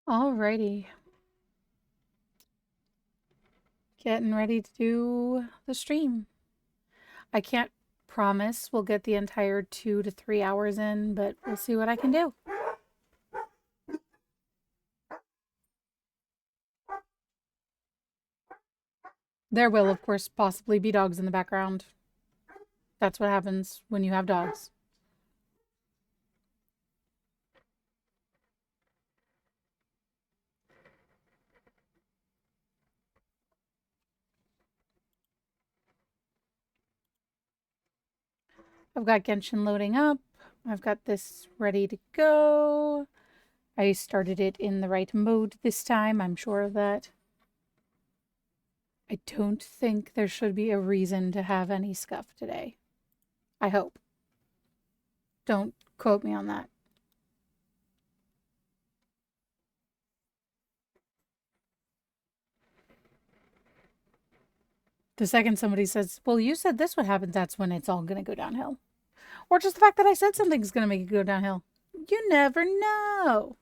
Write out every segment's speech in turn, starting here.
Alrighty. Getting ready to do the stream. I can't promise we'll get the entire 2 to 3 hours in, but we'll see what I can do. There will, of course, possibly be dogs in the background. That's what happens when you have dogs. I've got Genshin loading up. I've got this ready to go. I started it in the right mode this time. I'm sure of that. I don't think there should be a reason to have any scuff today. I hope. Don't quote me on that. The second somebody says, well, you said this would happen, that's when it's all going to go downhill. Or just the fact that I said something's going to make it go downhill. You never know.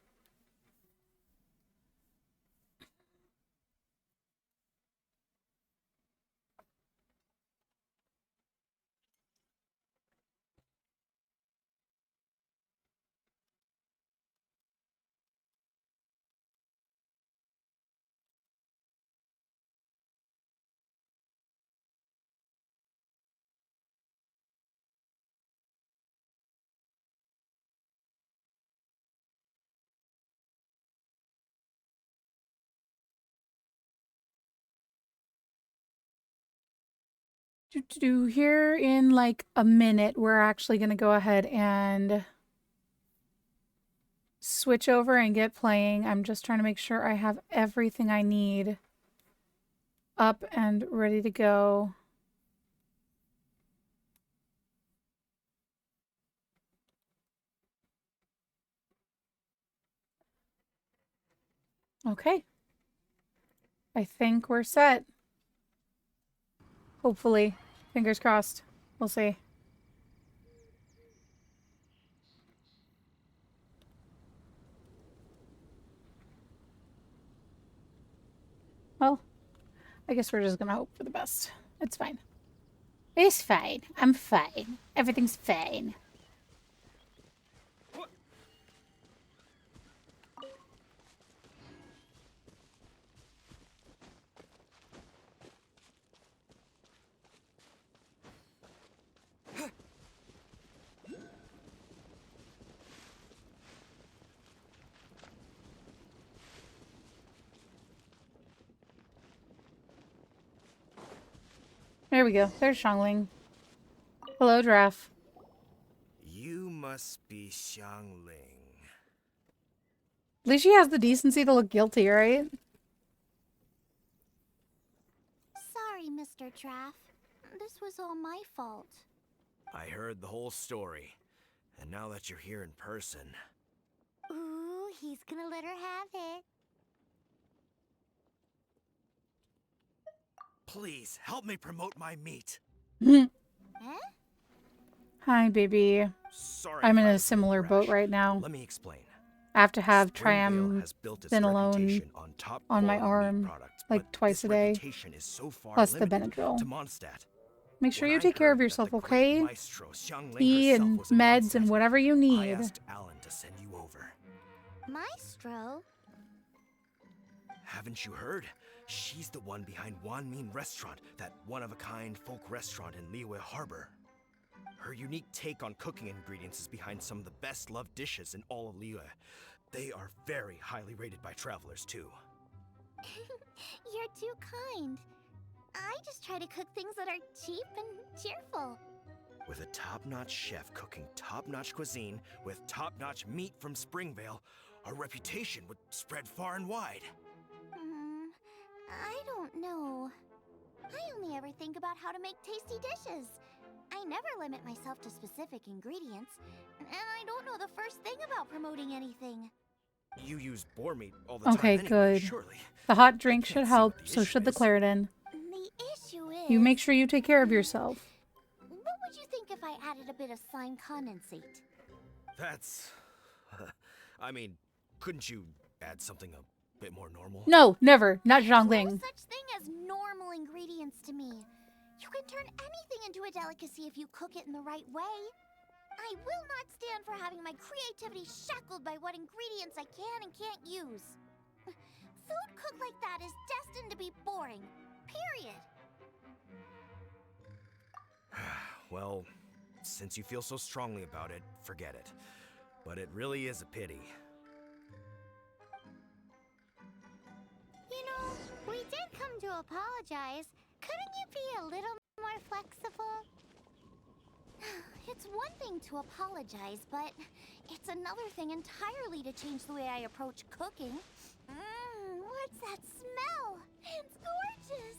Here in like a minute, we're actually going to go ahead and switch over and get playing. I'm just trying to make sure I have everything I need up and ready to go. Okay. I think we're set. Hopefully. Fingers crossed. We'll see. Well, I guess we're just gonna hope for the best. It's fine. It's fine. I'm fine. Everything's fine. There we go. There's Xiangling. Hello, Giraffe. You must be Xiangling. At least she has the decency to look guilty, right? Sorry, Mr. Traff. This was all my fault. I heard the whole story, and now that you're here in person... Ooh, he's gonna let her have it. Please, help me promote my meat. Eh? Hi, baby. Sorry, I'm if in I a was similar boat brash. right now. Let me explain. I have to have Springvale has built its reputation on top on my quality meat arm, products, like but twice this a day, reputation is so far plus the limited Benadryl. to Mondstat. Make sure When you I take care of heard that yourself, the great okay? Maestro Xiangling Tea herself and was in meds and Mondstadt, whatever you I need. asked Alan to send you over. Maestro? Haven't you heard? She's the one behind Wan Min Restaurant, that one-of-a-kind folk restaurant in Liyue Harbor. Her unique take on cooking ingredients is behind some of the best-loved dishes in all of Liyue. They are very highly rated by travelers, too. You're too kind. I just try to cook things that are cheap and cheerful. With a top-notch chef cooking top-notch cuisine with top-notch meat from Springvale, our reputation would spread far and wide. I don't know. I only ever think about how to make tasty dishes. I never limit myself to specific ingredients, and I don't know the first thing about promoting anything. You use boar meat all the time Okay, anyway, good. surely. The hot drink I should can't see help, what the so issue should the is. Claritin. The issue is... You make sure you take care of yourself. What would you think if I added a bit of slime condensate? That's... I mean, couldn't you add something a bit more normal? No, never. Not No Zhongling. such thing as normal ingredients to me. You can turn anything into a delicacy if you cook it in the right way. I will not stand for having my creativity shackled by what ingredients I can and can't use. Food cooked like that is destined to be boring. Period. Well, since you feel so strongly about it, forget it. But it really is a pity. You know, we did come to apologize. Couldn't you be a little more flexible? It's one thing to apologize, but it's another thing entirely to change the way I approach cooking. What's that smell? It's gorgeous!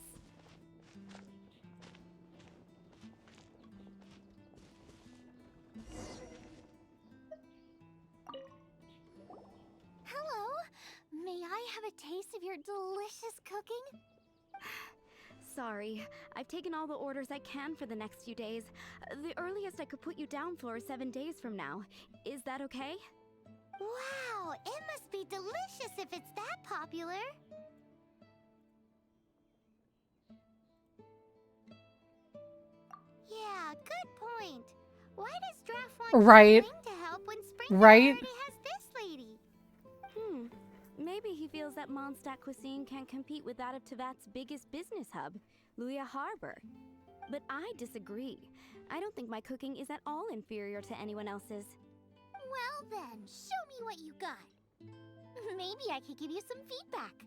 Hello? May I have a taste of your delicious cooking? Sorry, I've taken all the orders I can for the next few days. The earliest I could put you down for is 7 days from now. Is that okay? Wow, it must be delicious if it's that popular. Yeah, good point. Why does Draft want Right. Spring to help when Spring Right. already has this lady? Maybe he feels that Mondstat cuisine can't compete with that of Tevat's biggest business hub, Luya Harbor. But I disagree. I don't think my cooking is at all inferior to anyone else's. Well then, show me what you got. Maybe I could give you some feedback.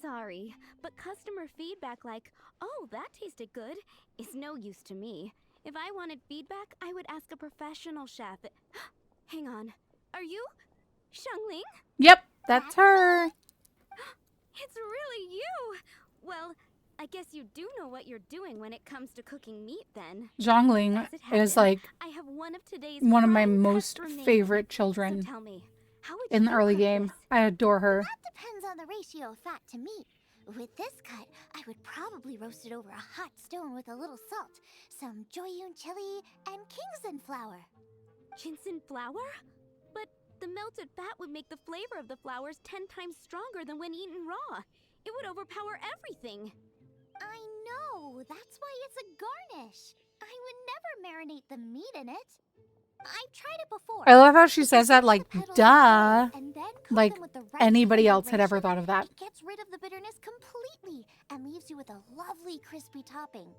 Sorry, but customer feedback like, "Oh, that tasted good," is no use to me. If I wanted feedback, I would ask a professional chef. Hang on. Are you Shangling? Yep, that's her. It's really you! Well, I guess you do know what you're doing when it comes to cooking meat, then. Zhongling As it is happens, like I have one of today's one of my prime cuts most remaining. favorite So children tell me, how would in the you early cook game. this? I adore her. That depends on the ratio of fat to meat. With this cut, I would probably roast it over a hot stone with a little salt, some Joyun chili, and Kingston flour. Ginseng flour? But the melted fat would make the flavor of the flowers 10 times stronger than when eaten raw. It would overpower everything. I know, that's why it's a garnish. I would never marinate the meat in it. I've tried it before. I love how she If says you that roast like, the petals duh. whole and then cook Like them with the right anybody else had ever configuration, thought of that. It gets rid of the bitterness completely and leaves you with a lovely crispy topping.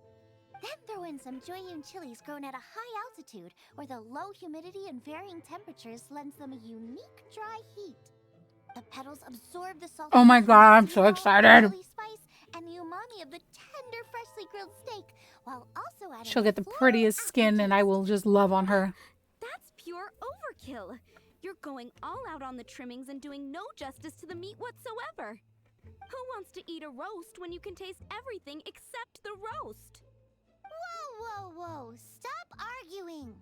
Then throw in some Joyun chilies grown at a high altitude where the low humidity and varying temperatures lends them a unique dry heat. The petals absorb the salt. Oh my god, I'm so excited. Chili spice and the umami of the tender, freshly grilled steak, while also adding She'll get the floral prettiest skin and I aftertaste. will just love on her. That's pure overkill. You're going all out on the trimmings and doing no justice to the meat whatsoever. Who wants to eat a roast when you can taste everything except the roast? Whoa, whoa, whoa! Stop arguing!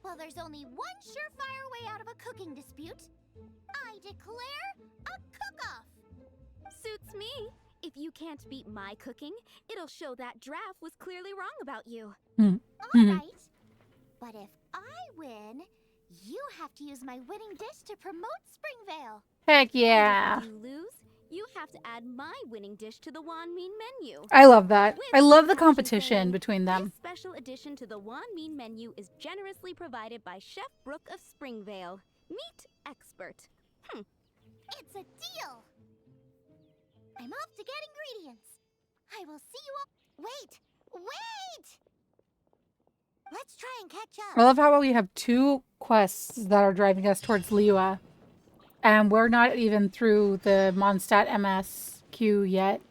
Well, there's only one surefire way out of a cooking dispute. I declare a cook-off! Suits me. If you can't beat my cooking, it'll show that Draft was clearly wrong about you. Alright. But if I win, you have to use my winning dish to promote Springvale. Heck And yeah. if you lose, you have to add my winning dish to the Wan Min menu. I love that. With I love the caption competition saying, between them. This special addition to the Wan Min menu is generously provided by Chef Brooke of Springvale, meat expert. It's a deal! I'm off to get ingredients. I will see you all. Wait! Wait! Let's try and catch I up. love how we have 2 quests that are driving us towards Liyue. And we're not even through the Mondstat MSQ yet.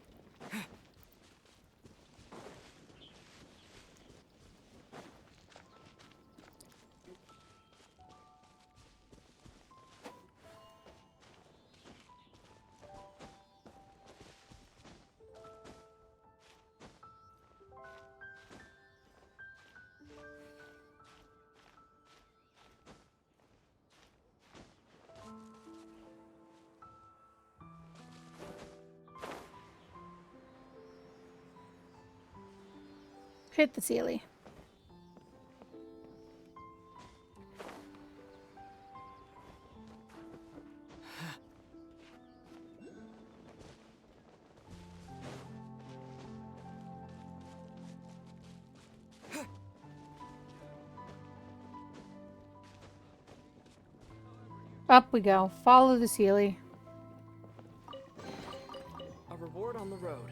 Hit the Sealy. Up we go. Follow the Sealy. A reward on the road.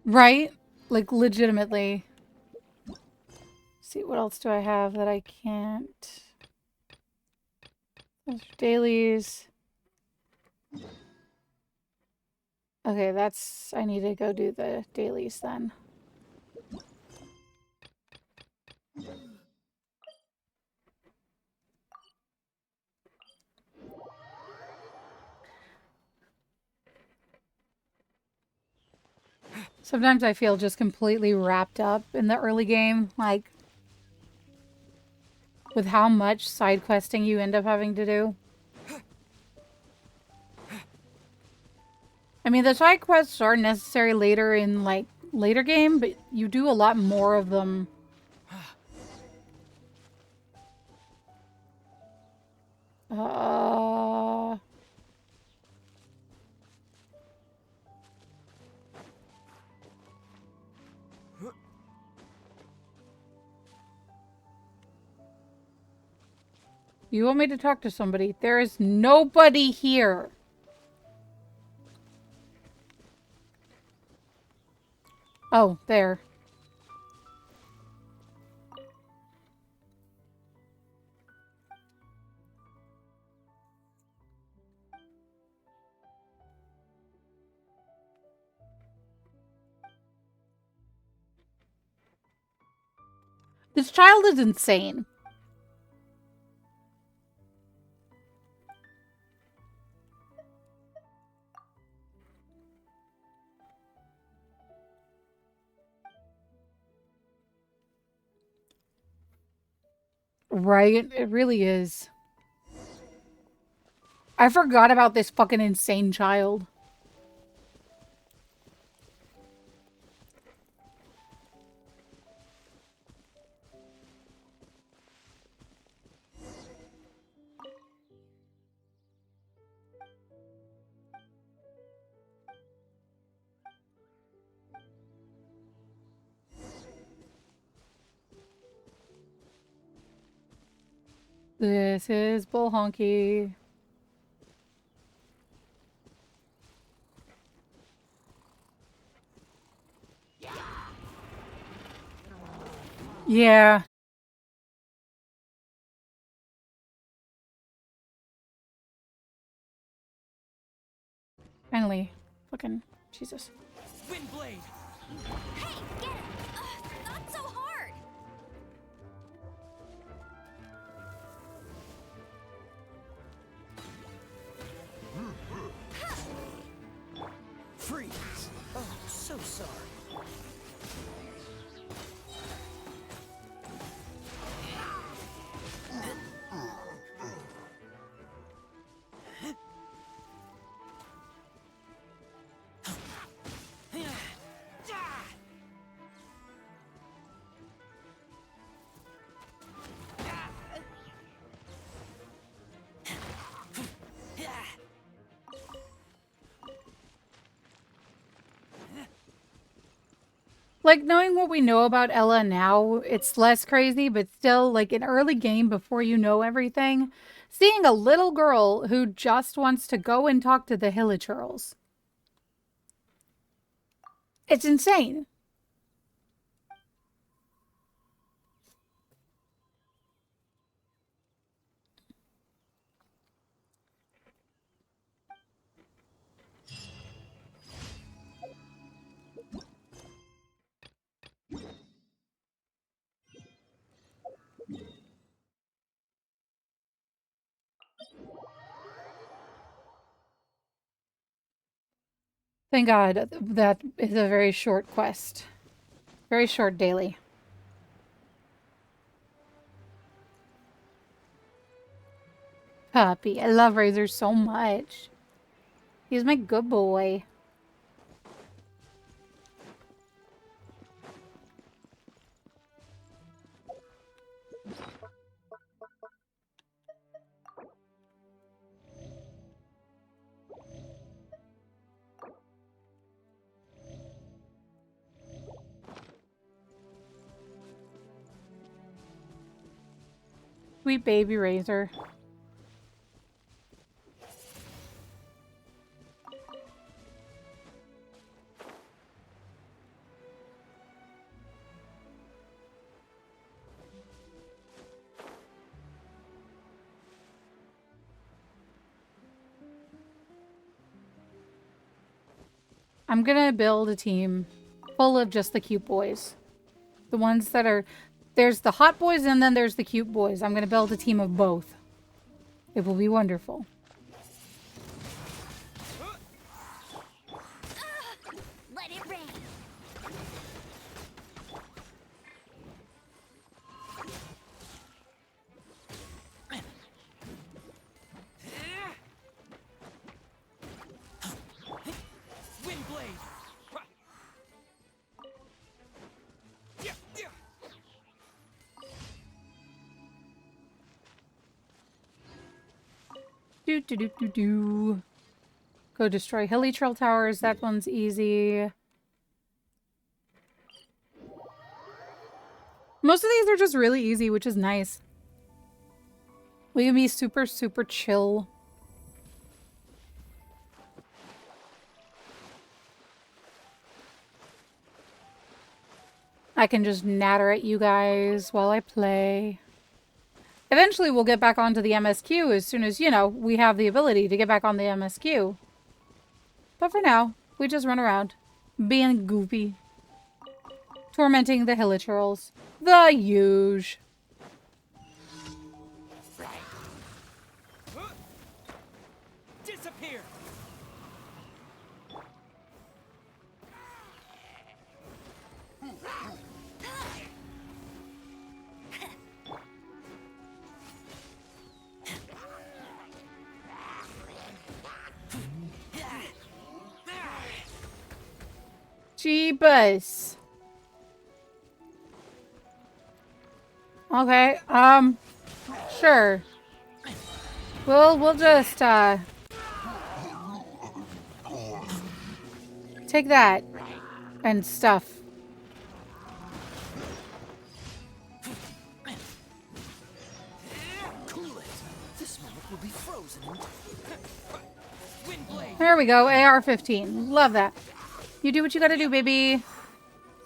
Right? Like, legitimately. See, what else do I have that I can't? Those are dailies. Okay, that's... I need to go do the dailies then. Sometimes I feel just completely wrapped up in the early game, like, with how much side questing you end up having to do. I mean, the side quests are necessary later in, like, later game, but you do a lot more of them. You want me to talk to somebody? There is nobody here. Oh, there. This child is insane. Right? It really is. I forgot about this fucking insane child. This is bull honky. Yeah. Finally. Fucking Jesus. Windblade! Hey, get it! Not so hard! Freeze! Oh, so sorry. Like, knowing what we know about Ella now, it's less crazy, but still, like, an early game before you know everything, seeing a little girl who just wants to go and talk to the Hilichurls. It's insane. Thank God that is a very short quest. Very short daily. Puppy. I love Razor so much. He's my good boy. Sweet baby razor. I'm gonna build a team full of just the cute boys. The ones that are... There's the hot boys and then there's the cute boys. I'm gonna build a team of both. It will be wonderful. Let it rain. Wind blade. Do do do do do. Go destroy Hilly Trail Towers. That one's easy. Most of these are just really easy, which is nice. We can be super, super chill. I can just natter at you guys while I play. Eventually we'll get back onto the MSQ as soon as, you know, we have the ability to get back on the MSQ. But for now, we just run around, being goofy. Tormenting the Hilichurls. The huge. Disappear. Jeebus. Okay, sure. We'll just, take that and stuff. Cool it. This moment will be frozen. Wind blade. There we go, AR-15. Love that. You do what you gotta do, baby.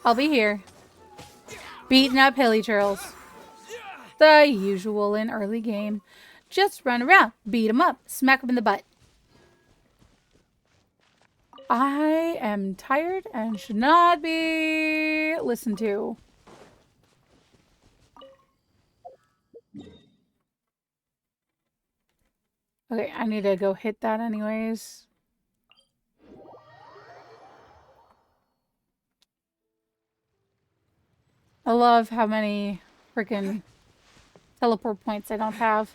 I'll be here. Beating up Hilichurls. The usual in early game. Just run around, beat them up, smack them in the butt. I am tired and should not be listened to. Okay, I need to go hit that anyways. I love how many freaking teleport points I don't have.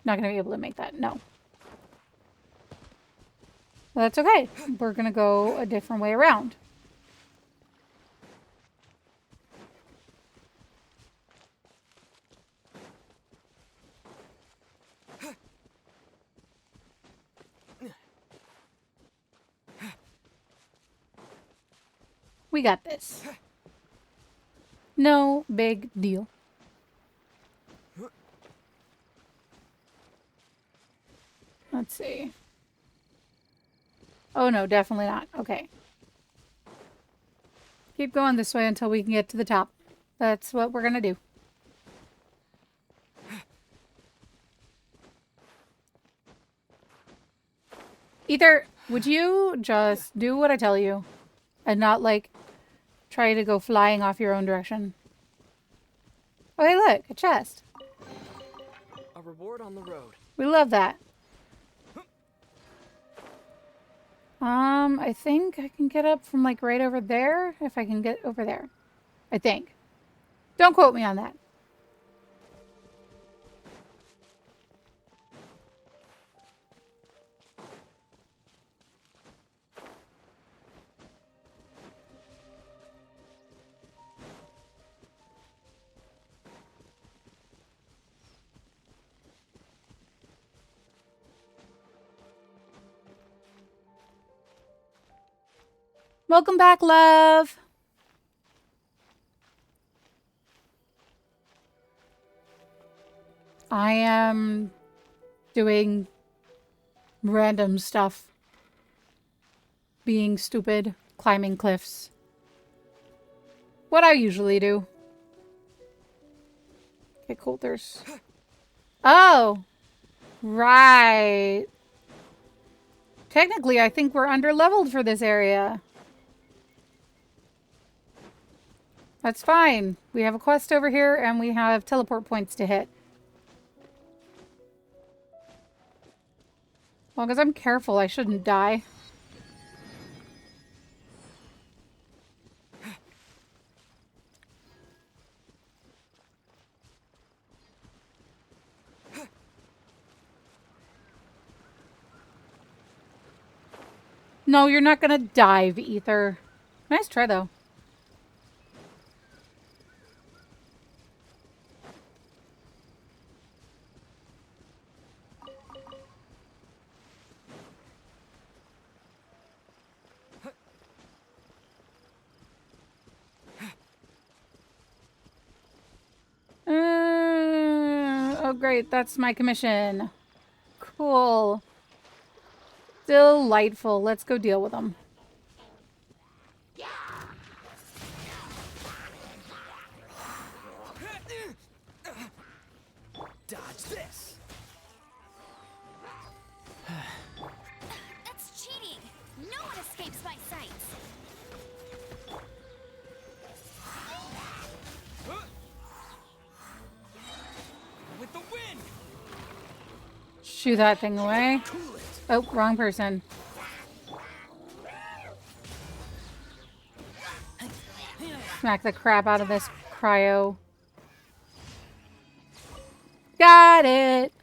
Not gonna be able to make that, no. Well, that's okay. We're gonna go a different way around. We got this. No big deal. Let's see. Oh no, definitely not. Okay. Keep going this way until we can get to the top. That's what we're gonna do. Either would you just do what I tell you and not like try to go flying off your own direction? Oh hey look, a chest. A reward on the road. We love that. I think I can get up from like right over there, if I can get over there. I think. Don't quote me on that. Welcome back, love. I am doing random stuff. Being stupid, climbing cliffs. What I usually do. Okay, cool. There's... Oh! Right. Technically, I think we're under-leveled for this area. That's fine. We have a quest over here, and we have teleport points to hit. As long as I'm careful, I shouldn't die. No, you're not gonna dive, Ether. Nice try, though. Oh, great. That's my commission. Cool. Delightful. Let's go deal with them. Dodge this. That's cheating! No one escapes my sights! With the wind. Shoo that thing away. Cool it. Oh, wrong person. Smack the crap out of this cryo. Got it!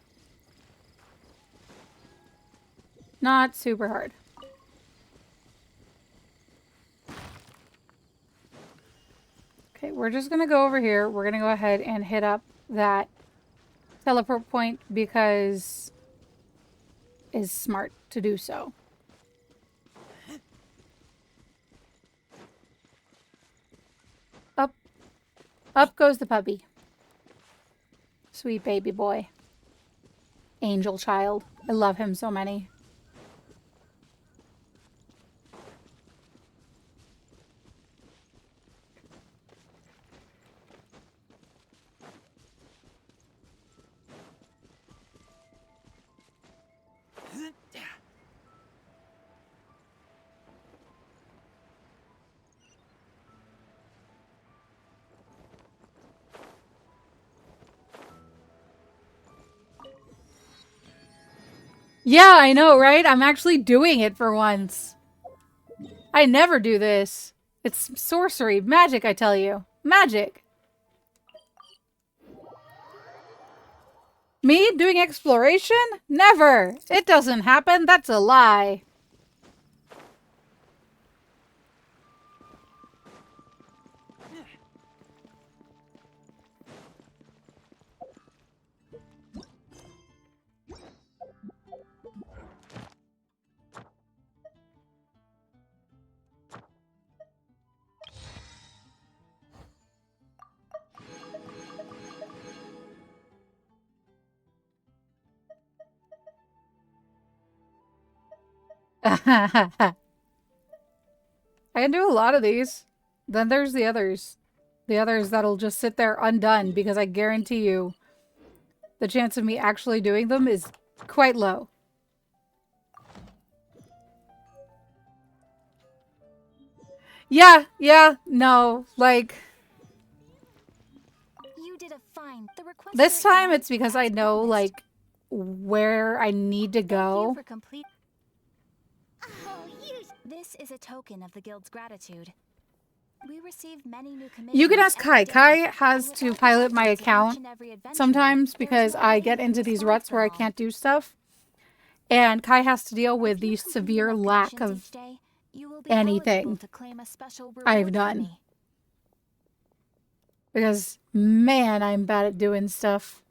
Not super hard. Okay, we're just gonna go over here. We're gonna go ahead and hit up that teleport point because it's smart to do so. Up. Up goes the puppy. Sweet baby boy. Angel child. I love him so many. Yeah, I know, right? I'm actually doing it for once. I never do this. It's sorcery. Magic, I tell you. Magic. Me doing exploration? Never. It doesn't happen. That's a lie. I can do a lot of these. Then there's the others. The others that'll just sit there undone because I guarantee you the chance of me actually doing them is quite low. Yeah, no, like... You did a fine. The request This for time advance it's because I as know, promised. like, where I need to Thank you go. for complete. Oh, This is a token of the guild's gratitude. We receive many new commissions. You can ask every Kai. day, Kai has and to without pilot my guidance of each account and every adventurer, sometimes there is because no I way get to into these explore ruts them where I all. can't do stuff. And Kai has to deal with If you the complete severe enough lack commissions of each day, you will be anything eligible to claim a special I've reward done. from me. Because, man, I'm bad at doing stuff.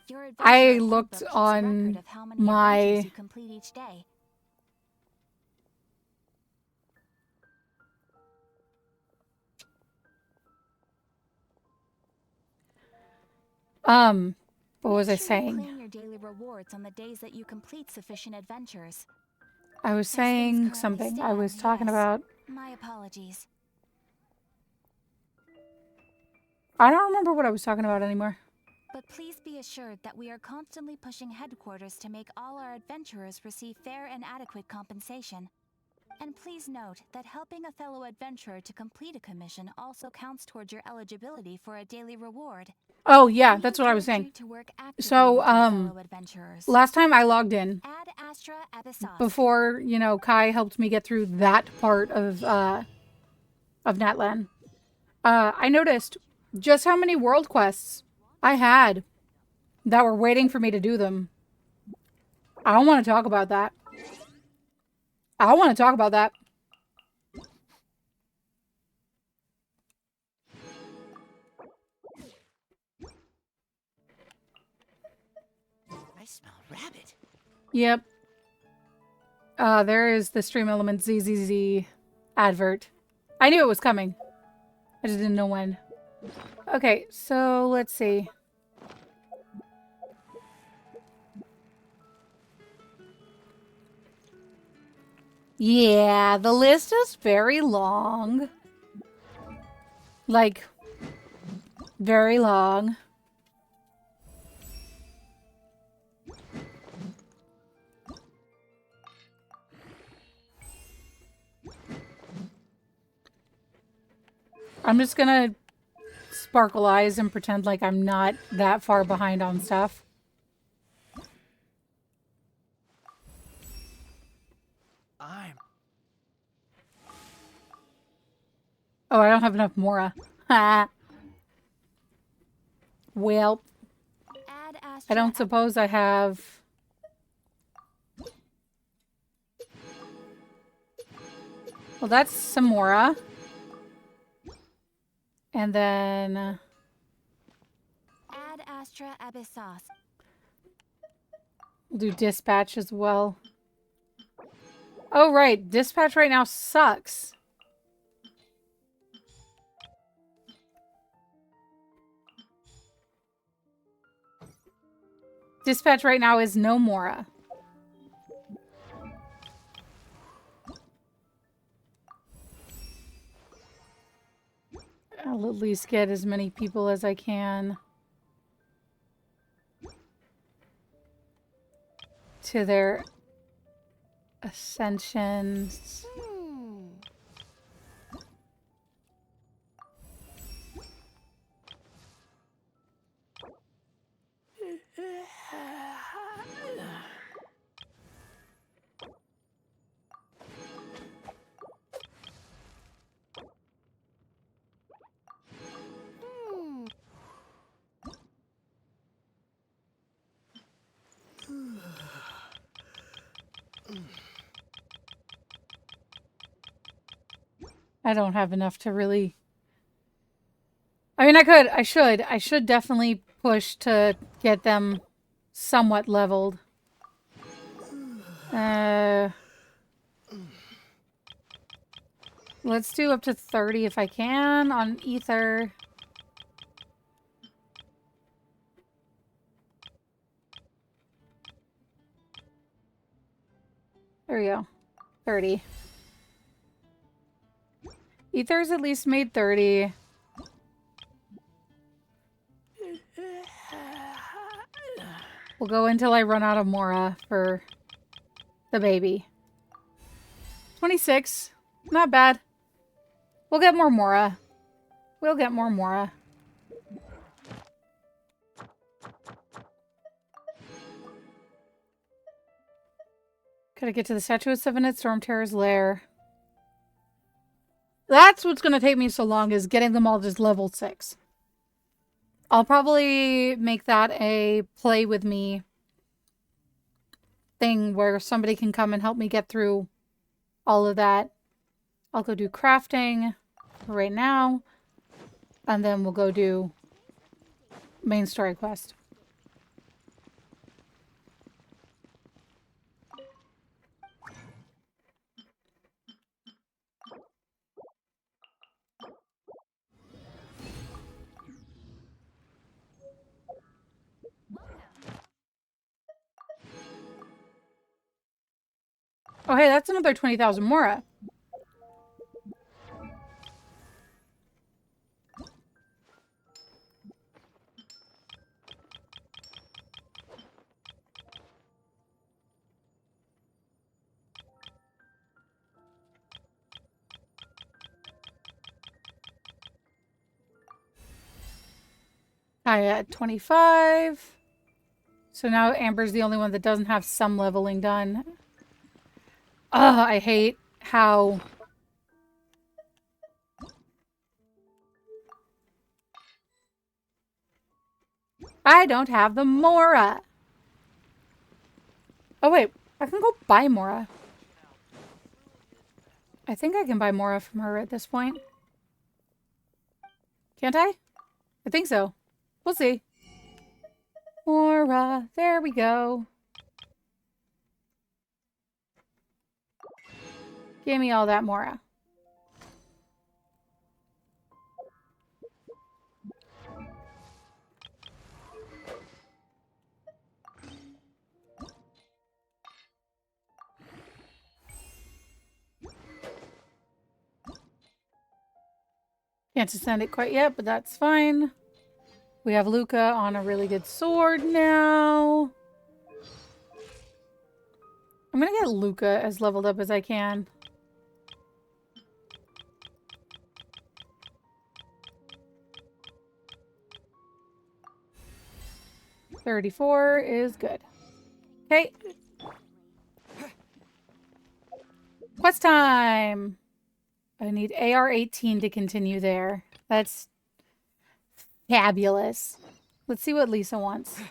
Your I adventurer looked handbook keeps a on record of how many my adventures you complete each day. What was I Make sure you saying? claim your daily rewards on the days that you complete sufficient adventures. I was As things saying currently something. I was stand, talking yes. about... My apologies. I don't remember what I was talking about anymore. But please be assured that we are constantly pushing headquarters to make all our adventurers receive fair and adequate compensation. And please note that helping a fellow adventurer to complete a commission also counts towards your eligibility for a daily reward. Oh, yeah, We that's what I was encourage saying. you to work actively So, with your fellow adventurers. last time I logged in, Ad Astra Abyssos. before, you know, Kai helped me get through that part of Natlan, I noticed just how many world quests I had that were waiting for me to do them. I don't want to talk about that. I don't want to talk about that. I smell rabbit. Yep. There is the Stream Element ZZZ advert. I knew it was coming. I just didn't know when. Okay, so let's see. Yeah, the list is very long. Like, very long. I'm just gonna sparkle eyes and pretend like I'm not that far behind on stuff. I'm. Oh, I don't have enough Mora. Ha. Well, Ad I Astra don't suppose I have... Well, that's some Mora. And then... Ad Astra Abyssos. we'll do dispatch as well. Oh, right. Dispatch right now sucks. Dispatch right now is no Mora. I'll at least get as many people as I can to their ascensions. I don't have enough to really... I mean, I should definitely push to get them somewhat leveled. Let's do up to 30 if I can on Ether. There we go. 30. Ether's at least made 30. We'll go until I run out of Mora for the baby. 26. Not bad. We'll get more Mora. We'll get more Mora. Gotta get to the Statue of Seven at Storm Terror's lair. That's what's gonna take me so long, is getting them all just level 6. I'll probably make that a play with me thing where somebody can come and help me get through all of that. I'll go do crafting right now, and then we'll go do main story quest. Oh, hey, that's another 20,000 Mora. I at 25. So now Amber's the only one that doesn't have some leveling done. Ugh, I hate how... I don't have the Mora. Oh, wait. I can go buy Mora. I think I can buy Mora from her at this point. Can't I? I think so. We'll see. Mora. There we go. Give me all that Mora. Can't send it quite yet, but that's fine. We have Luca on a really good sword now. I'm gonna get Luca as leveled up as I can. $34 is good. Okay. Quest time! I need AR-18 to continue there. That's fabulous. Let's see what Lisa wants.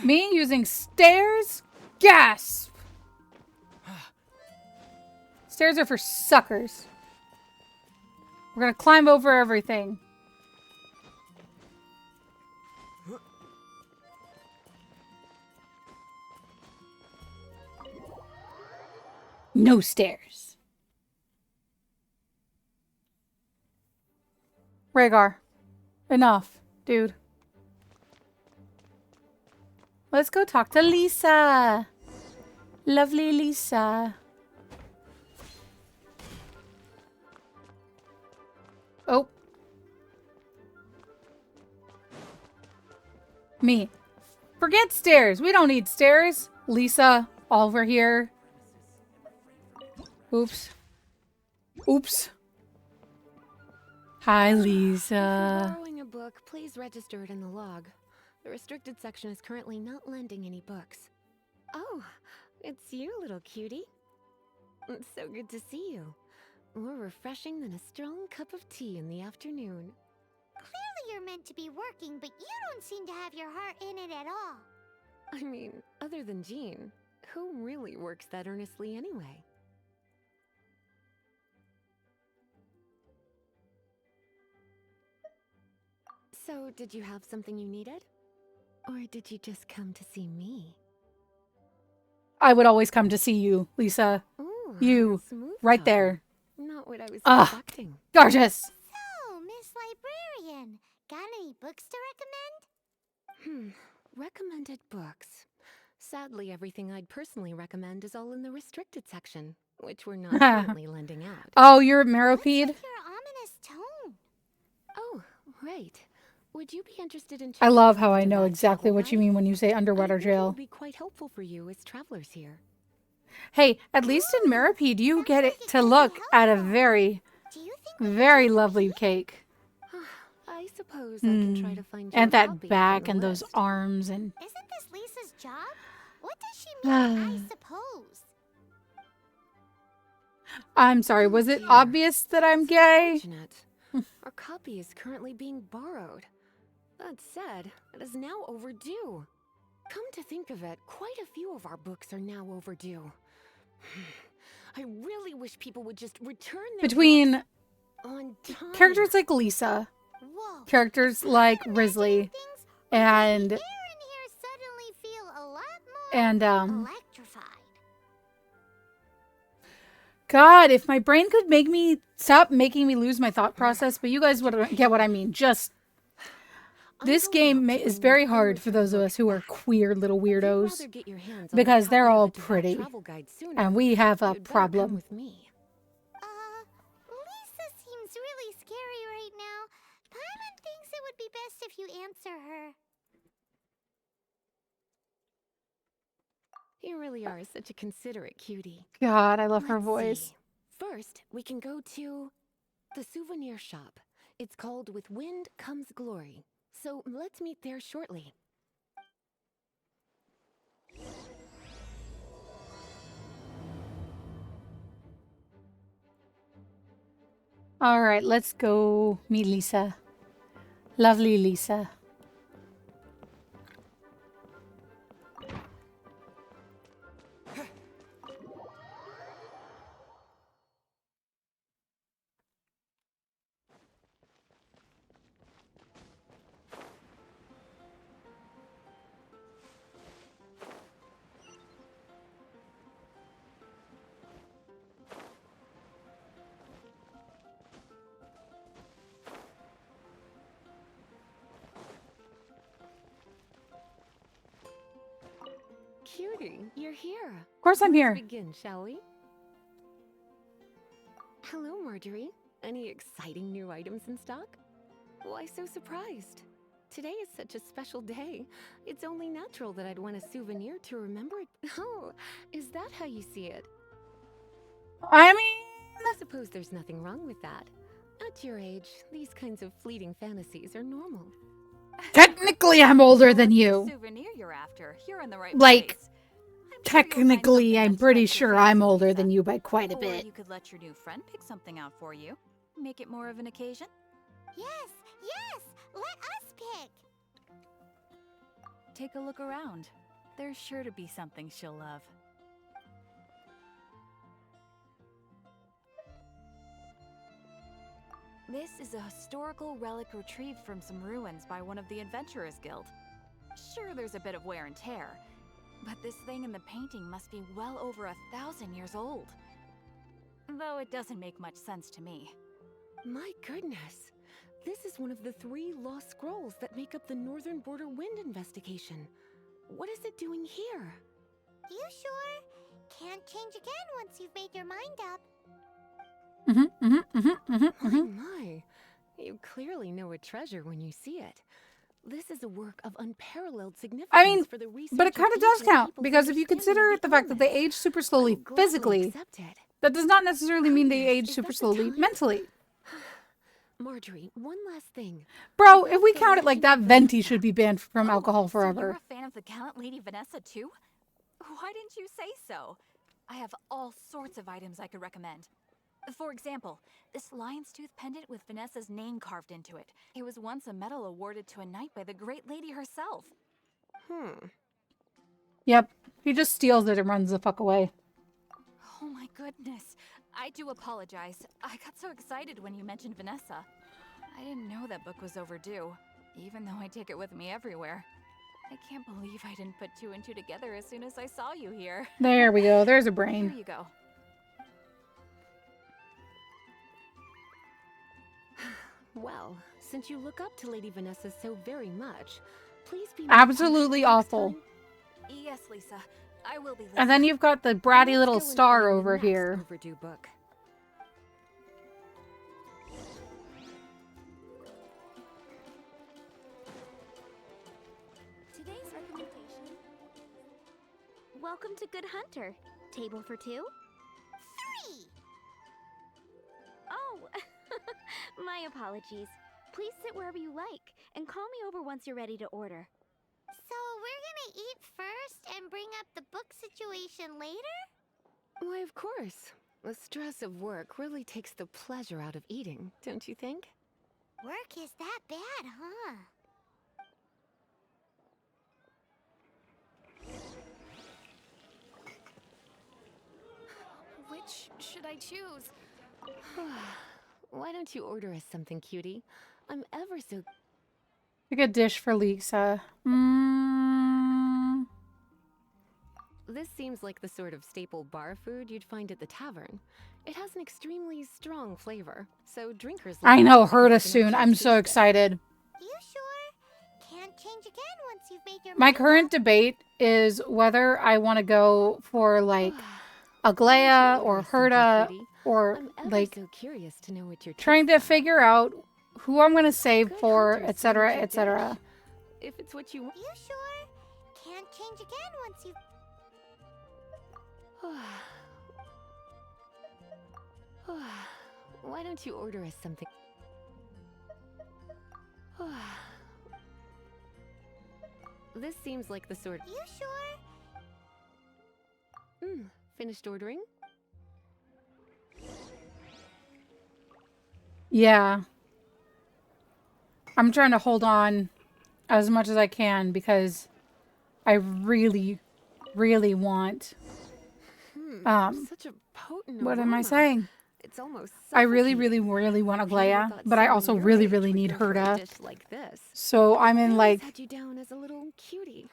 Me using stairs? Gasp! Stairs are for suckers. We're gonna climb over everything. No stairs. Rhaegar. Enough, dude. Let's go talk to Lisa. Lovely Lisa. Oh. Me. Forget stairs. We don't need stairs. Lisa, over here. Oops. Oops. Hi, Lisa. Borrowing a book, please register it in the log. The restricted section is currently not lending any books. Oh, it's you, little cutie. It's so good to see you. More refreshing than a strong cup of tea in the afternoon. Clearly you're meant to be working, but you don't seem to have your heart in it at all. I mean, other than Jean, who really works that earnestly anyway? So, did you have something you needed? Or did you just come to see me? I would always come to see you, Lisa. Ooh, You, smooth right talker. there. Not what I was Ah. expecting. Gorgeous. So, Miss Librarian, got any books to recommend? Recommended books. Sadly, everything I'd personally recommend is all in the restricted section, which we're not currently lending out. Oh, you're What's Meropede? with your ominous tone? Oh, right. Would you be interested in I checking love out how I into know that exactly travel what you guide? mean when you say underwater I think it jail. would be quite helpful for you as travelers here. Hey, at least in Meropede, you Sounds get like it it to could be look at a helpful. very, Do you think we could very do it lovely here? cake. I suppose I can try to find you And a that copy back from and the those list. arms and... Isn't this Lisa's job? What does she mean, I suppose? I'm sorry, Oh, was it dear. obvious that I'm That's gay? unfortunate. Our copy is currently being borrowed. That said, it is now overdue. Come to think of it, quite a few of our books are now overdue. I really wish people would just return their Between books on time. characters like Lisa, Whoa. characters like Risley, Things would make and the air in here suddenly feel a lot more electrified. God, if my brain could make me stop making me lose my thought process, but you guys would get what I mean. Just this game is very hard for those of us who are queer little weirdos because they're all pretty, and we have a problem. Lisa seems really scary right now. Paimon thinks it would be best if you answer her. You really are such a considerate cutie. God, I love her Let's voice. see. First, we can go to the souvenir shop. It's called With Wind Comes Glory. So let's meet there shortly. All right, let's go meet Lisa. Lovely Lisa. Cutie, you're here. Of course I'm here. Let's begin, shall we? Hello, Marjorie. Any exciting new items in stock? Why so surprised? Today is such a special day. It's only natural that I'd want a souvenir to remember it. Oh, is that how you see it? I mean, I suppose there's nothing wrong with that. At your age, these kinds of fleeting fantasies are normal. technically I'm older than you. Souvenir you're after. You're in the right Like, place. technically, I'm pretty sure I'm older than you by quite a Or bit. you could let your new friend pick something out for you. Make it more of an occasion. Yes, yes! Let us pick! Take a look around. There's sure to be something she'll love. This is a historical relic retrieved from some ruins by one of the Adventurers Guild. Sure, there's a bit of wear and tear, but this thing in the painting must be well over 1,000 years old. Though it doesn't make much sense to me. My goodness! This is one of the 3 lost scrolls that make up the Northern Border Wind investigation. What is it doing here? You sure? Can't change again once you've made your mind up. My. You clearly know a treasure when you see it. This is a work of unparalleled significance I mean, for the research but it kind of does ancient count, people's because if you understanding consider of the fact that they elements. age super slowly I'll gladly physically, accept it. that does not necessarily mean they Goodness, age is super that the slowly time? mentally. Marjorie, one last thing. Bro, About if we the count it like legend that, of Venti Vanessa. should be banned from alcohol So you're forever. a fan of the gallant Lady Vanessa too? Why didn't you say so? I have all sorts of items I could recommend. For example, this lion's tooth pendant with Vanessa's name carved into it. It was once a medal awarded to a knight by the great lady herself. Yep, he just steals it and runs the fuck away. Oh my goodness. I do apologize. I got so excited when you mentioned Vanessa. I didn't know that book was overdue, even though I take it with me everywhere. I can't believe I didn't put 2 and 2 together as soon as I saw you here. There we go, there's a Here brain. you go. Well, since you look up to Lady Vanessa so very much, please be Absolutely more punctual awful. next time. Yes, Lisa. I will be listening. And then you've got the bratty Let's little go and star find the over next here. overdue book. Today's recommendation. Welcome to Good Hunter. Table for 2? 3! Oh, my apologies. Please sit wherever you like, and call me over once you're ready to order. So we're gonna eat first and bring up the book situation later? Why, of course. The stress of work really takes the pleasure out of eating, don't you think? Work is that bad, huh? Which should I choose? Why don't you order us something, cutie? I'm ever so... Pick a dish for Lisa. This seems like the sort of staple bar food you'd find at the tavern. It has an extremely strong flavor, so drinkers like I know, it because Herta they can soon. actually I'm so taste it. excited. You sure? Can't change again once you've made your My mind current up. debate is whether I want to go for like Why don't you Aglaya order or us something, Herta, cutie? or I'm ever like so curious to know what your trying to tastes are. figure out who I'm going to save Good for, hunter's etc., signature etc. dish. If it's what you want. You sure? Can't change again once you've... Why don't you order us something? This seems like the sort. You sure? Finished ordering? Yeah. I'm trying to hold on as much as I can because I really, really want. Such a potent What am I aroma. saying? It's almost I really, suffocating. really, really want I never Aglaya, thought but I someone also your really, age really would need go for a Herta. dish like this. So I'm in I always like, had you down as a little cutie.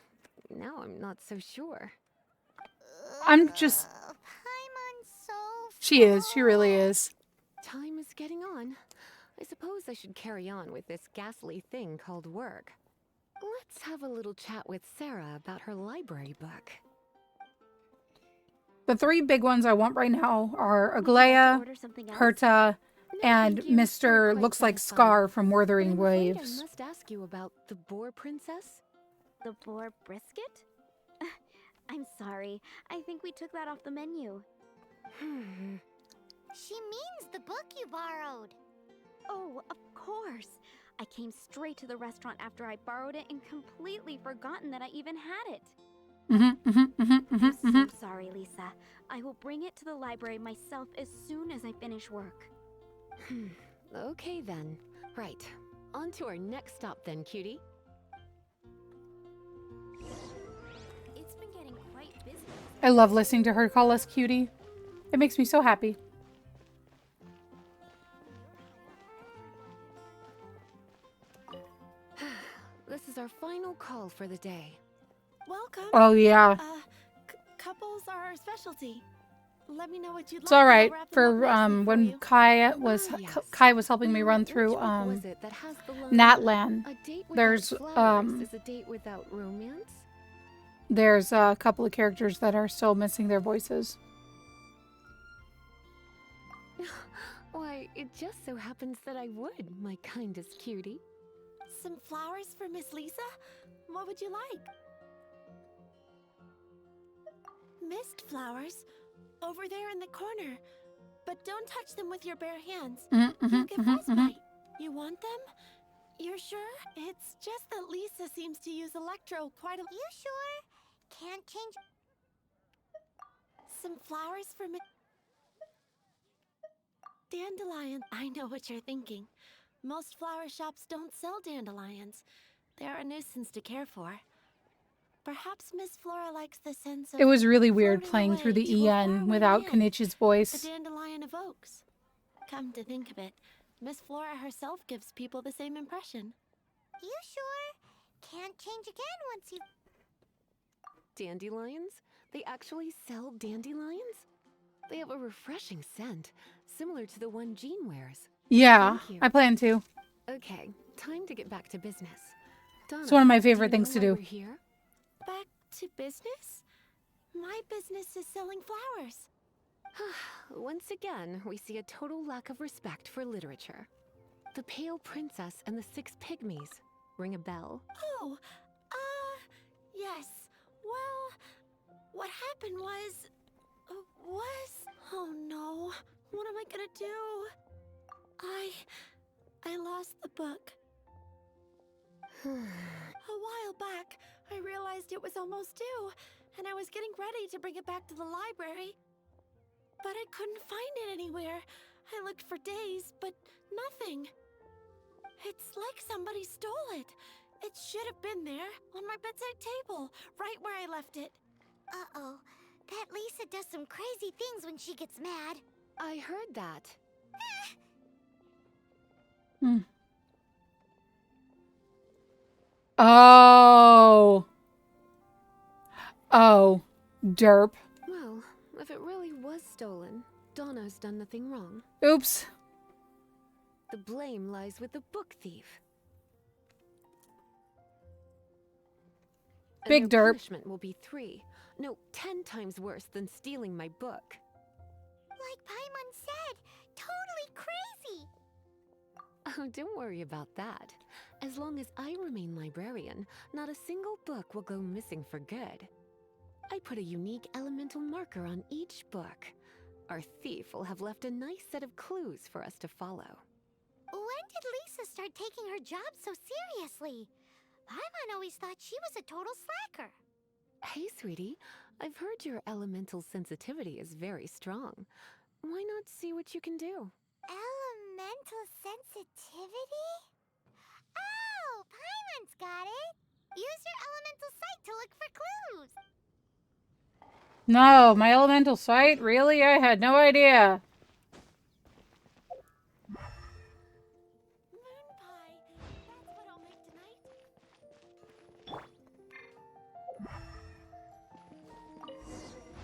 Now I'm not so sure. I'm just, Paimon's so she is, she really full. is. Time is getting on. I suppose I should carry on with this ghastly thing called work. Let's have a little chat with Sarah about her library book. The three big ones I want right now are Would you like to Aglaya, order something else? Herta, No, and thank you. I'm Mr. quite looks like satisfied. Scar from But Wuthering I'm afraid I Waves. must ask you about the boar princess. The boar brisket? I'm sorry. I think we took that off the menu. She means the book you borrowed. Oh, of course. I came straight to the restaurant after I borrowed it and completely forgotten that I even had it. I'm so sorry, Lisa. I will bring it to the library myself as soon as I finish work. Okay then. Right. On to our next stop then, cutie. It's been getting quite busy. I love listening to her call us cutie. It makes me so happy. This is our final call for the day. Welcome. Oh yeah. Couples are our specialty. Let me know what you'd It's like. all and I'll right wrap them for up nicely for when you. Kai was helping me run Which through book was it that has the line, Natlan. "A date without There's flowers is a date without romance"? there's a couple of characters that are still missing their voices. Why, it just so happens that I would, my kindest cutie. Some flowers for Miss Lisa? What would you like? Mist flowers. Over there in the corner. But don't touch them with your bare hands. You'll get frostbite. You want them? You're sure? It's just that Lisa seems to use Electro quite a... You sure? Can't change... Some flowers for Miss... Dandelion. I know what you're thinking. Most flower shops don't sell dandelions. They're a nuisance to care for. Perhaps Miss Flora likes the sense of It was really weird floating playing through away the to a EN faraway without land Kenichi's the voice. dandelion evokes. Come to think of it, Miss Flora herself gives people the same impression. You sure? Can't change again once you... Dandelions? They actually sell dandelions? They have a refreshing scent, similar to the one Jean wears. Yeah, Thank you. I plan to. Okay, time to get back to business. Donna, It's one of my do favorite you things know to why do. we're here? Back to business? My business is selling flowers. Once again, we see a total lack of respect for literature. The Pale Princess and the Six Pygmies. Ring a bell? Oh, yes. Well, what happened was... Oh no. What am I gonna do? I lost the book. A while back, I realized it was almost due, and I was getting ready to bring it back to the library. But I couldn't find it anywhere. I looked for days, but nothing. It's like somebody stole it. It should have been there, on my bedside table, right where I left it. Uh-oh. That Lisa does some crazy things when she gets mad. I heard that. Oh. Oh. Derp. Well, if it really was stolen, Donna's done nothing wrong. Oops. The blame lies with the book thief. And Big their derp. punishment will be 3, no, 10 times worse than stealing my book. Like Paimon said, totally crazy. Oh, don't worry about that. As long as I remain librarian, not a single book will go missing for good. I put a unique elemental marker on each book. Our thief will have left a nice set of clues for us to follow. When did Lisa start taking her job so seriously? Paimon always thought she was a total slacker. Hey, sweetie, I've heard your elemental sensitivity is very strong. Why not see what you can do? Elemental sensitivity? Oh, Paimon's got it. Use your elemental sight to look for clues. No, my elemental sight? Really? I had no idea. Moon pie. That's what I'll make tonight.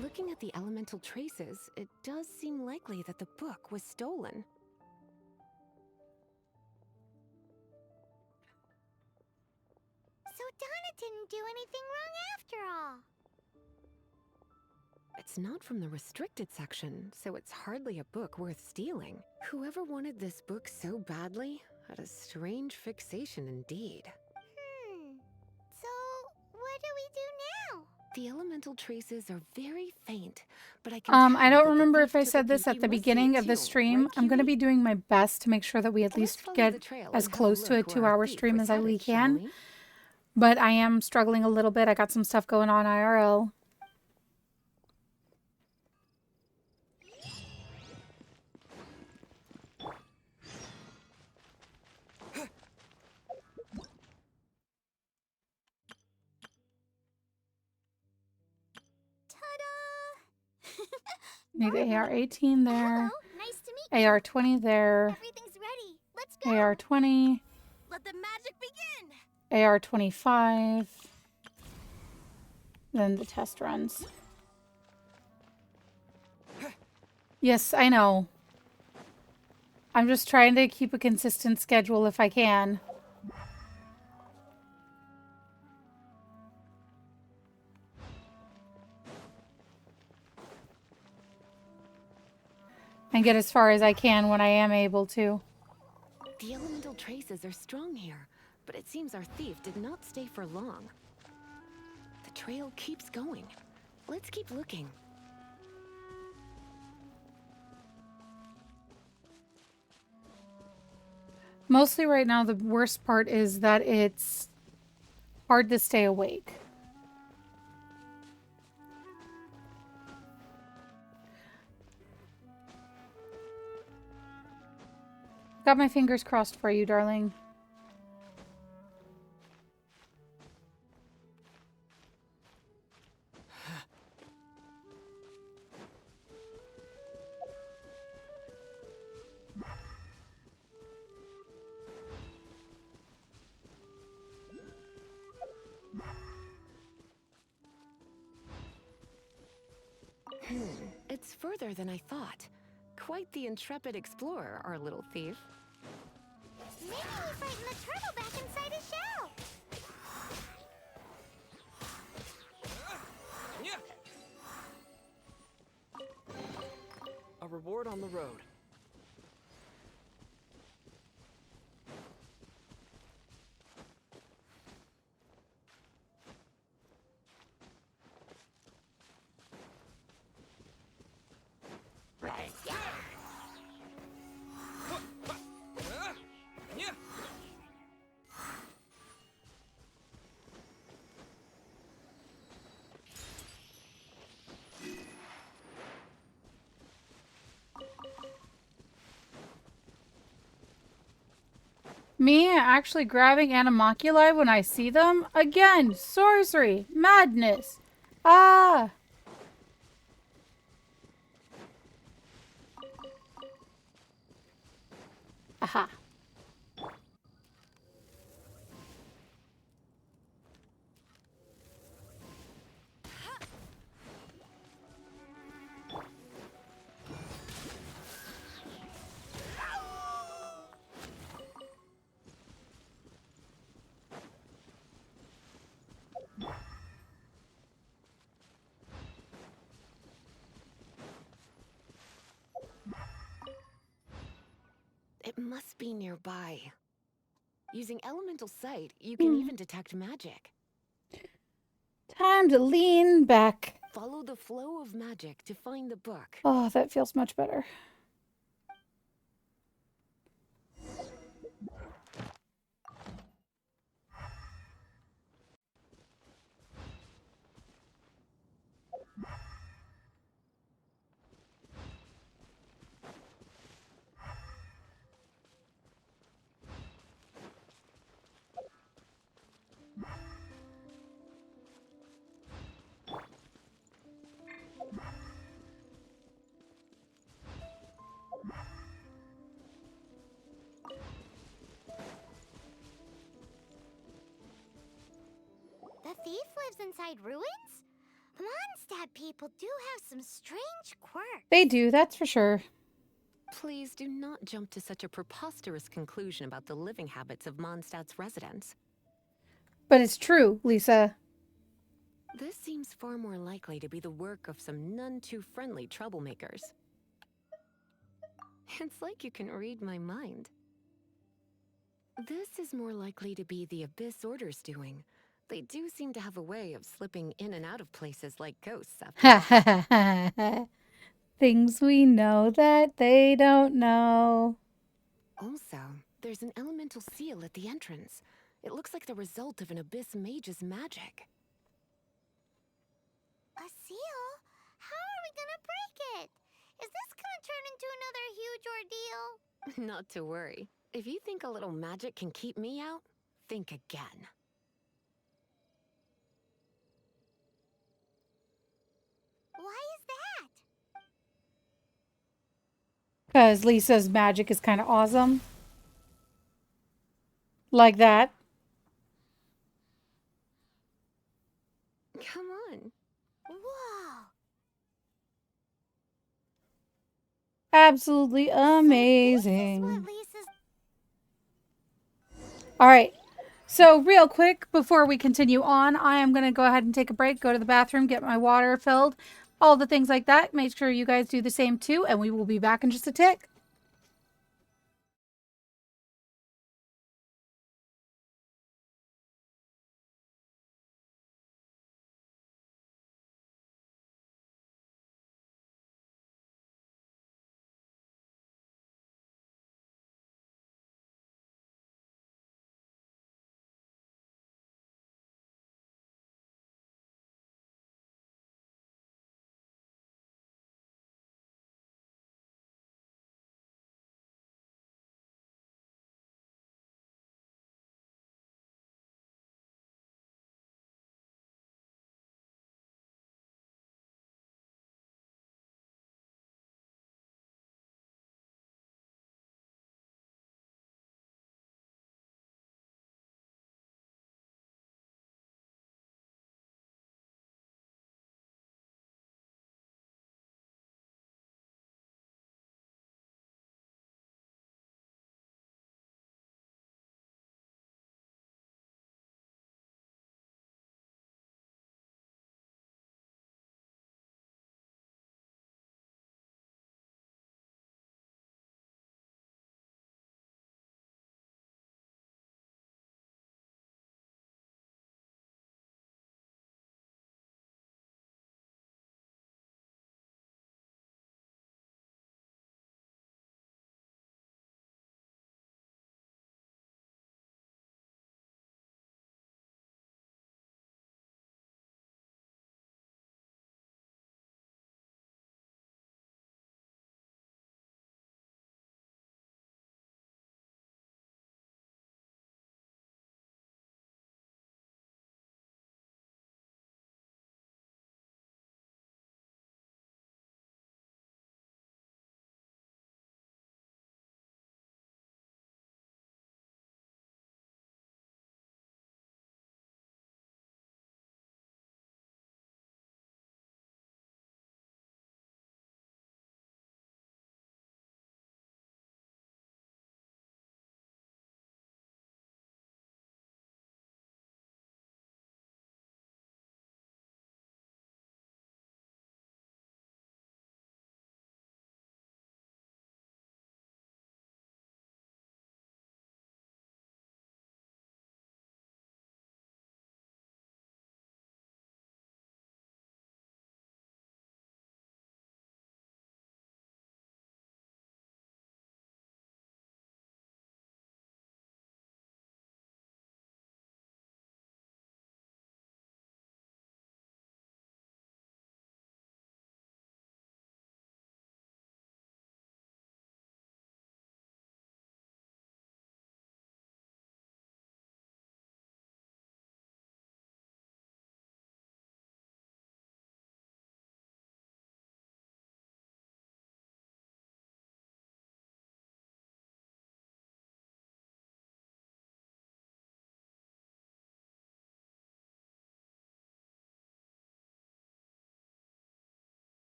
Looking at the elemental traces, it does seem likely that the book was stolen. So Donna didn't do anything wrong after all. It's not from the restricted section, so it's hardly a book worth stealing. Whoever wanted this book so badly had a strange fixation indeed. So what do we do now? The elemental traces are very faint, but I can tell I that don't the remember thief if I took a said this pinky at the must see beginning it of the too, stream. right, I'm going to cutie? be doing my best to make sure that we at Let's least follow get the trail as and have close to a look where our 2-hour thief stream was as we headed, shall can. we? But I am struggling a little bit. I got some stuff going on IRL. Ta-da! Need AR-18 there. Hello, nice to meet you. AR-20 there. Everything's ready. Let's go. AR-20. Let the magic begin. AR-25. Then the test runs. Yes, I know. I'm just trying to keep a consistent schedule if I can. And get as far as I can when I am able to. The elemental traces are strong here, but it seems our thief did not stay for long. The trail keeps going. Let's keep looking. Mostly right now, the worst part is that it's hard to stay awake. Got my fingers crossed for you, darling. It's further than I thought. Quite the intrepid explorer, our little thief. Maybe we frightened the turtle back inside his shell. A reward on the road. Me actually grabbing animoculi when I see them? Again, sorcery, madness. Ah! Aha. It must be nearby. Using elemental sight, you can even detect magic. Time to lean back. Follow the flow of magic to find the book. Oh, that feels much better. The thief lives inside ruins? Mondstat people do have some strange quirks. They do, that's for sure. Please do not jump to such a preposterous conclusion about the living habits of Mondstat's residents. But it's true, Lisa. This seems far more likely to be the work of some none-too-friendly troublemakers. It's like you can read my mind. This is more likely to be the Abyss Order's doing. They do seem to have a way of slipping in and out of places like ghosts after all. Things we know that they don't know. Also, there's an elemental seal at the entrance. It looks like the result of an Abyss mage's magic. A seal? How are we gonna break it? Is this gonna turn into another huge ordeal? Not to worry. If you think a little magic can keep me out, think again. Why is that? Because Lisa's magic is kind of awesome. Like that. Come on. Whoa! Absolutely So this is amazing. what Lisa's... All right. So real quick, before we continue on, I am going to go ahead and take a break, go to the bathroom, get my water filled, all the things like that. Make sure you guys do the same too, and we will be back in just a tick.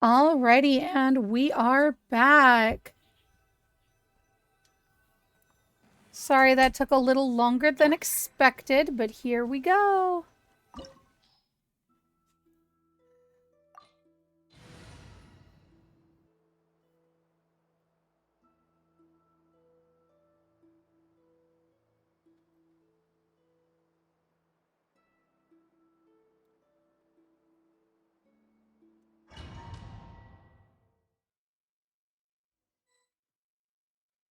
Alrighty, and we are back. Sorry that took a little longer than expected, but here we go.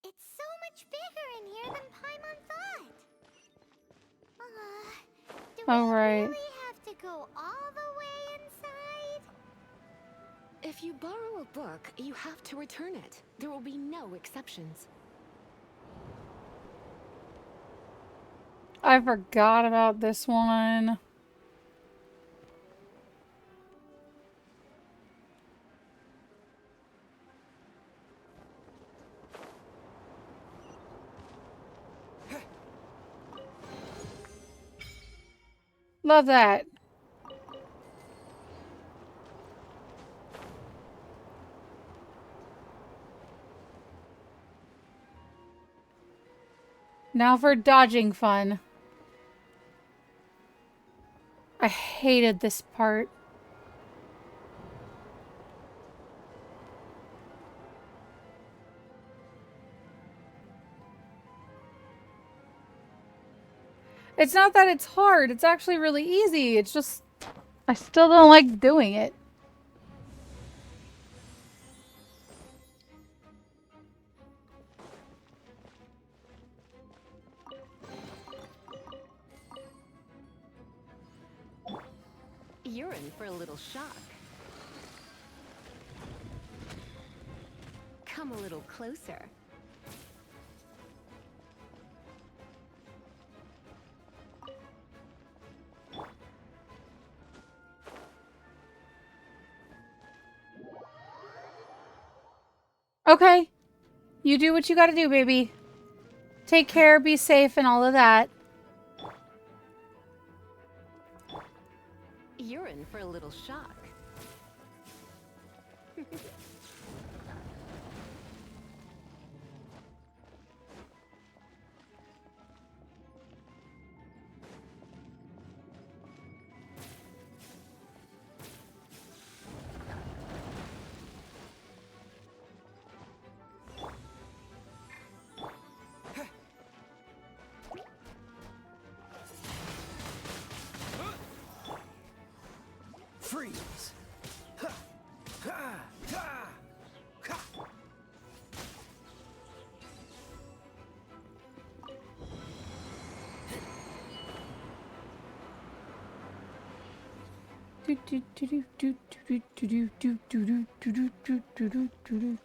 It's so much bigger in here than Paimon thought. Do we Alright. really have to go all the way inside? If you borrow a book, you have to return it. There will be no exceptions. I forgot about this one. Love that. Now for dodging fun. I hated this part. It's not that it's hard, it's actually really easy. It's just, I still don't like doing it. You're in for a little shock. Come a little closer. Okay. You do what you gotta do, baby. Take care, be safe, and all of that. You're in for a little shock. Freeze! Ha! Ha! Ha! Ha! Do do do do do do do do do do do do do do do do do.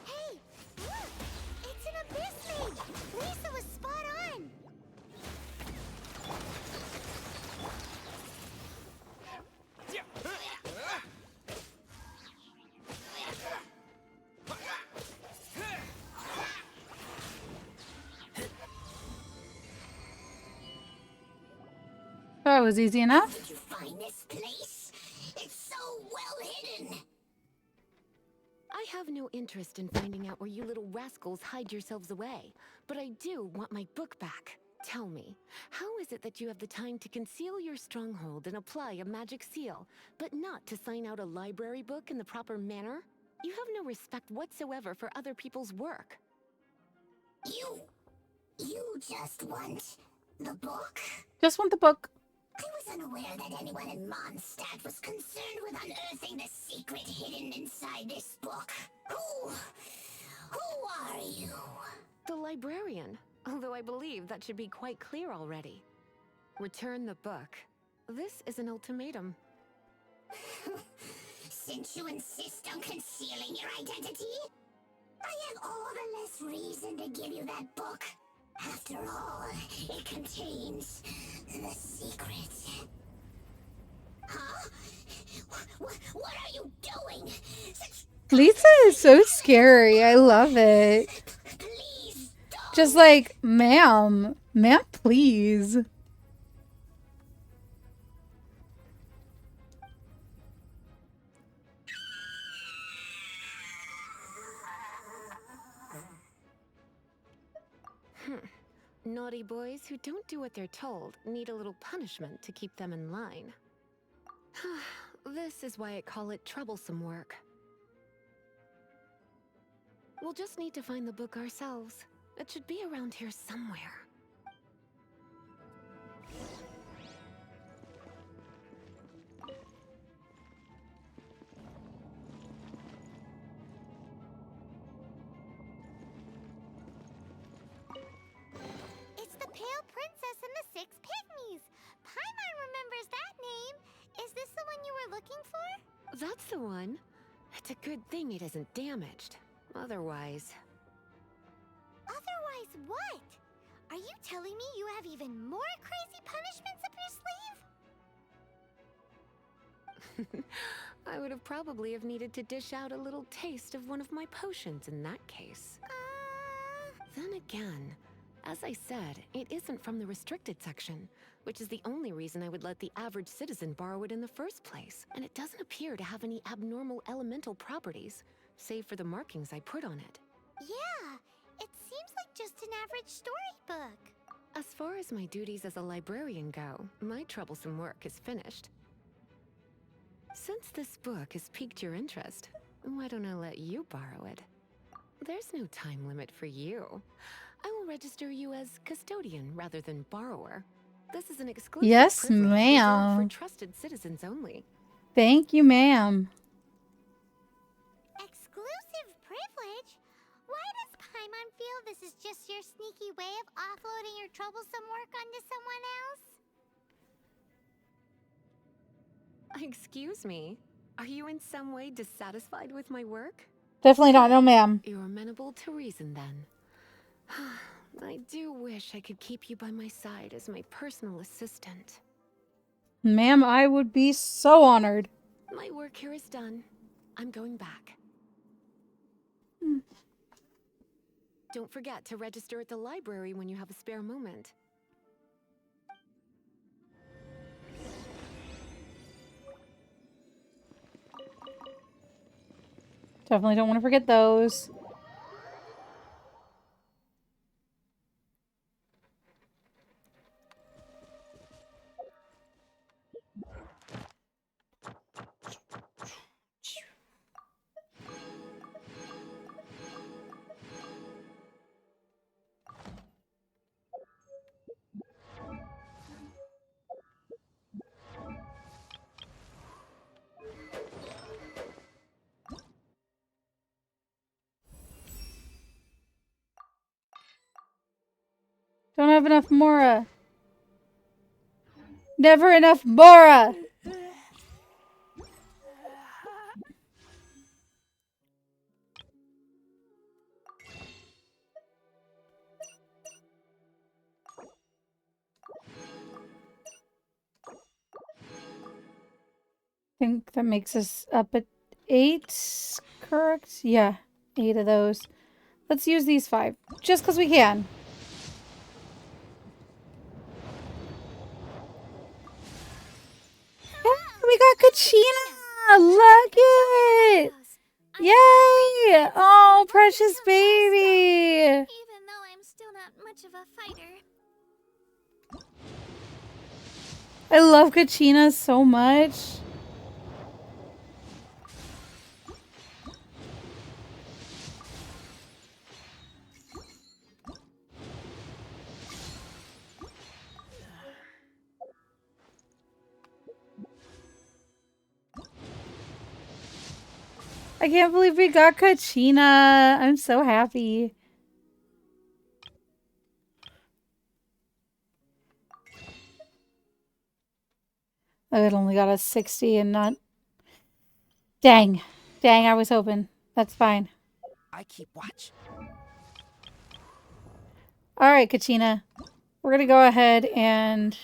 Hey, look! It's an abyss maid! Lisa was spot on! That was easy enough. Did you find this place? It's so well hidden! I have no interest in finding out where you little rascals hide yourselves away, but I do want my book back. Tell me, how is it that you have the time to conceal your stronghold and apply a magic seal, but not to sign out a library book in the proper manner? You have no respect whatsoever for other people's work. You You just want the book? Just want the book. I was unaware that anyone in Mondstat was concerned with unearthing the secret hidden inside this book. Who are you? The librarian. Although I believe that should be quite clear already. Return the book. This is an ultimatum. Since you insist on concealing your identity, I have all the less reason to give you that book. After all, it contains the secret. Huh? What are you doing? Lisa is so scary. I love it. Please don't. Just like, ma'am, please. Naughty boys who don't do what they're told need a little punishment to keep them in line. This is why I call it troublesome work. We'll just need to find the book ourselves. It should be around here somewhere. It's the Pale Princess and the Six Pygmies. Paimon remembers that name. Is this the one you were looking for? That's the one. It's a good thing it isn't damaged. Otherwise... Otherwise what? Are you telling me you have even more crazy punishments up your sleeve? I would have probably have needed to dish out a little taste of one of my potions in that case. Then again, as I said, it isn't from the restricted section, which is the only reason I would let the average citizen borrow it in the first place. And it doesn't appear to have any abnormal elemental properties, save for the markings I put on it. Yeah, it seems like just an average storybook. As far as my duties as a librarian go, my troublesome work is finished. Since this book has piqued your interest, why don't I let you borrow it? There's no time limit for you. I will register you as custodian rather than borrower. This is an exclusive Yes, privilege reserved ma'am. for trusted citizens only. Thank you, ma'am. Exclusive privilege? Why does Paimon feel this is just your sneaky way of offloading your troublesome work onto someone else? Excuse me, are you in some way dissatisfied with my work? Definitely not, no, ma'am. You're amenable to reason then. I do wish I could keep you by my side as my personal assistant. Ma'am, I would be so honored. My work here is done. I'm going back. Don't forget to register at the library when you have a spare moment. Definitely don't want to forget those. Don't have enough Mora. Never enough Mora. I think that makes us up at 8, correct? Yeah, 8 of those. Let's use these 5, just because we can. Yeah, we got Kachina! Look it! Yay! Oh, precious baby! Even though I'm still not much of a fighter. I love Kachina so much. I can't believe we got Kachina. I'm so happy. Oh, it only got us 60 and not... Dang. Dang, I was hoping. That's fine. I keep watch. Alright, Kachina. We're gonna go ahead and...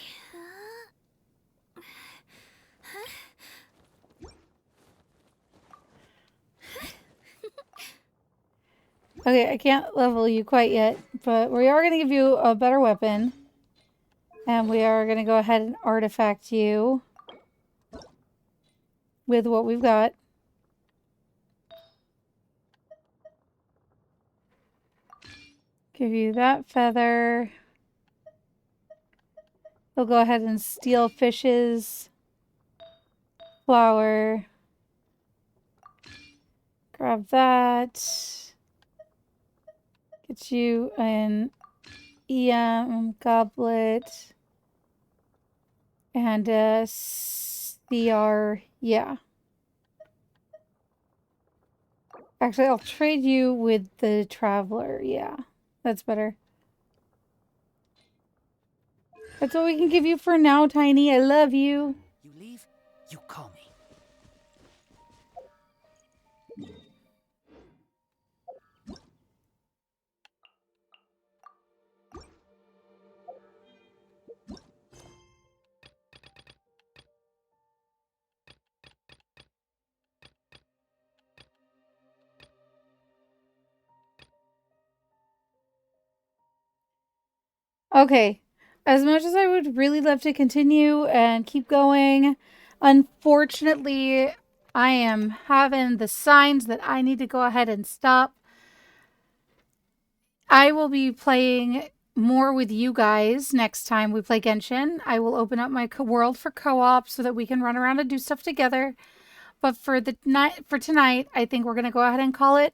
Okay, I can't level you quite yet, but we are gonna give you a better weapon. And we are gonna go ahead and artifact you with what we've got. Give you that feather. We'll go ahead and steal fishes. Flower. Grab that. Get you an EM goblet. And a CR. Yeah. Actually, I'll trade you with the traveler. Yeah. That's better. That's what we can give you for now, Tiny. I love you. You leave, you call me. Okay. As much as I would really love to continue and keep going, unfortunately, I am having the signs that I need to go ahead and stop. I will be playing more with you guys next time we play Genshin. I will open up my world for co-op so that we can run around and do stuff together. But for tonight, I think we're going to go ahead and call it.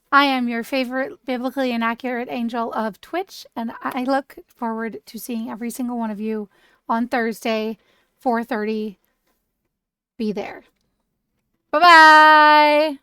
I am your favorite biblically inaccurate angel of Twitch, and I look forward to seeing every single one of you on Thursday, 4:30. Be there. Bye-bye!